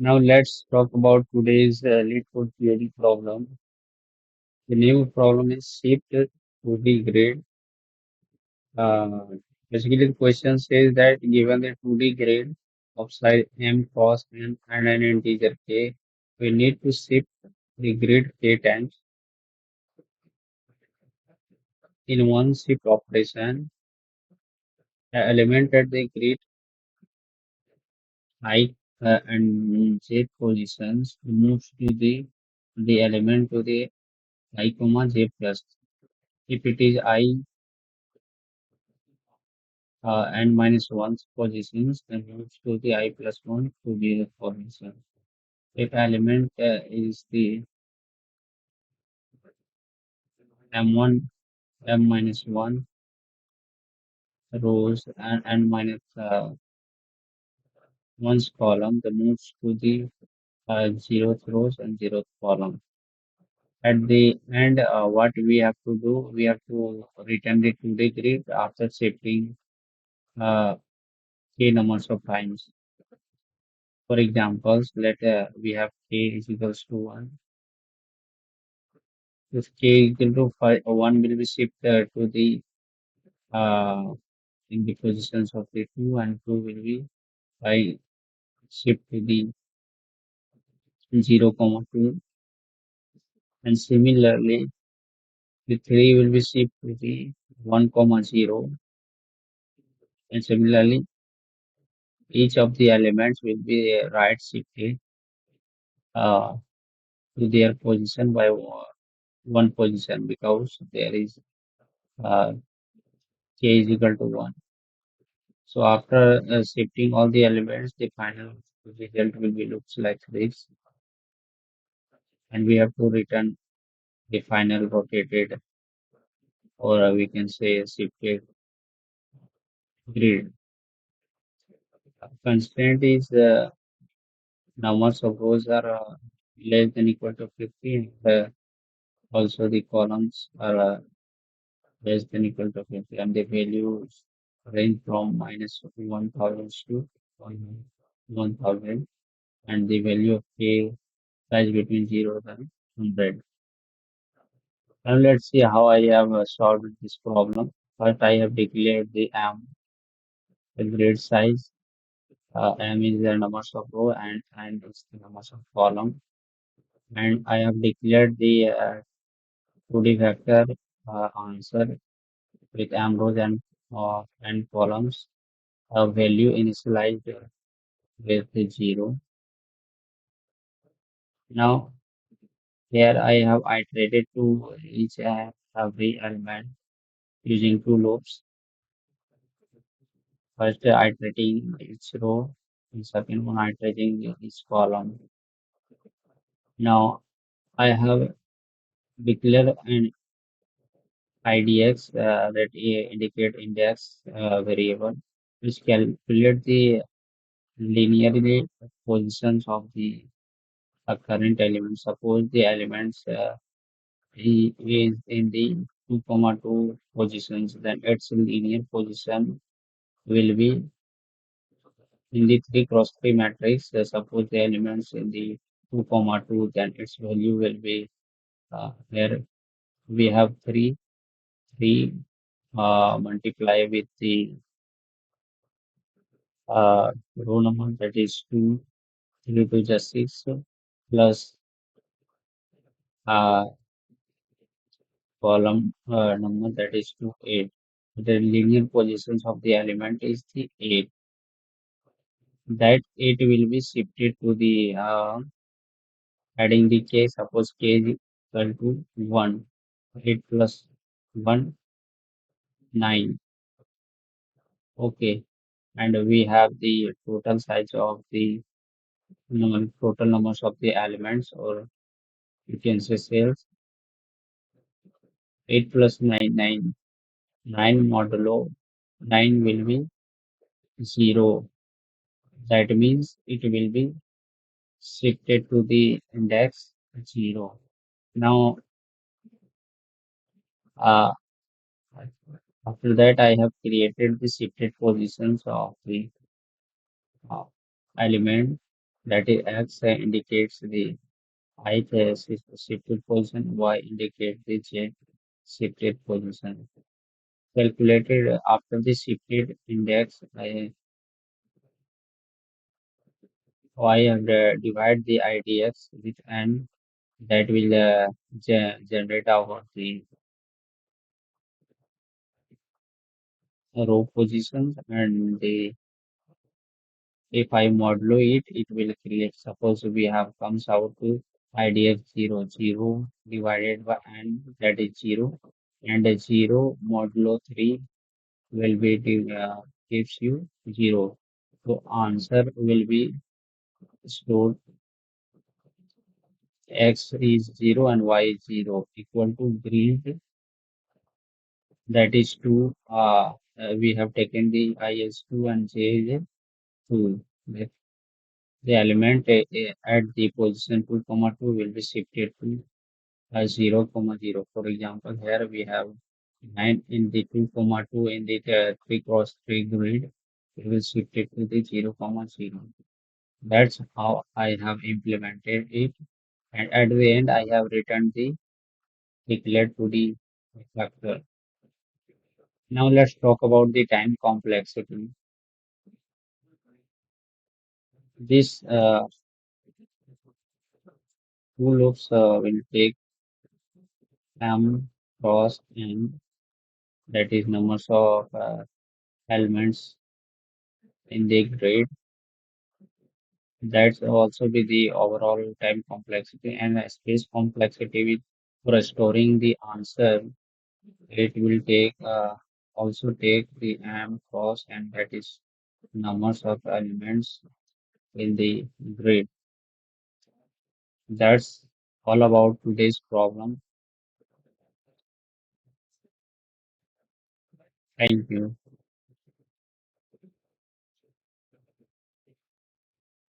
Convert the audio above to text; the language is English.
Now let's talk about today's LeetCode theory problem. The new problem is shift to the grid. Uh, Basically, the question says that given the 2D grid of size m, cos n, and an integer k, we need to shift the grid k times. In one shift operation, the element at the grid I and j positions moves to the element to the I comma j plus. If it is I and minus 1 positions, then moves to the I plus 1 to the position. If element is the m1, m minus 1 rows and minus one's column, the moves to the zeroth rows and zeroth column. At the end, what we have to do, we have to return the 2D grid after shifting uh, k numbers of times. For examples, let we have k is equals to 1. If k equal to 5, 1 will be shifted to the uh, in the positions of the 2 and 2 will be by shift to the 0, comma 2, and similarly the 3 will be shift to the 1, comma 0, and similarly each of the elements will be right shifted uh, to their position by one position because there is uh, k is equal to 1. So after shifting all the elements, the final result will be looks like this, and we have to return the final rotated, or we can say shifted grid. Constraint is numbers of rows are less than equal to 50, and also the columns are less than equal to 50, and the values range from minus 1000 to 1000, and the value of k lies between 0 and 100. Now let's see how I have solved this problem. First, I have declared the grid size. M is the numbers of row and is the numbers of column. And I have declared the 2D vector answer with m rows and columns. A value initialized with the 0. Now here I have iterated to each every element using two loops. First iterating each row, and second one iterating each column. Now I have declared an IDX that indicate index variable which calculate the linearly positions of the current elements. Suppose the elements is in the 2 comma 2 positions, then its linear position will be in the 3 cross 3 matrix. Suppose the elements in the 2 comma 2, then its value will be here we have 3 multiply with the row number that is 2, 3 to just 6 plus uh, column number that is 2, 8. The linear positions of the element is the 8. That 8 will be shifted to the adding the k. Suppose k is equal to 1. 8 plus 1, 9. Okay. And we have the total size of the total numbers of the elements, or you can say cells. 8 plus 9, 9. 9 modulo 9 will be 0. That means it will be shifted to the index 0. Now, uh, after that, I have created the shifted positions of the uh, element. That is, X indicates the ith shifted position, Y indicates the j shifted position. Calculated after the shifted index, Y and divide the IDX with n, that will generate our the row positions, and the if I modulo it, it will create. Suppose we have comes out to IDF 0, 0 divided by n, that is 0, and a 0 modulo 3 will be gives you 0. So answer will be stored x is 0 and y is 0 equal to green, that is 2. We have taken the I as 2 and j is 2. The element at the position 2 comma 2 will be shifted to 0 comma 0. For example, here we have 9 in the 2 comma 2 in the 3 cross 3 grid. It will shift it to the 0 comma 0. That's how I have implemented it. And at the end, I have returned the declared to the factor. Now let's talk about the time complexity. This two loops will take m cross n, that is numbers of elements in the grid. That's also be the overall time complexity, and space complexity with for storing the answer. It will take also take the m cross, and that is numbers of elements in the grid. That's all about today's problem. Thank you.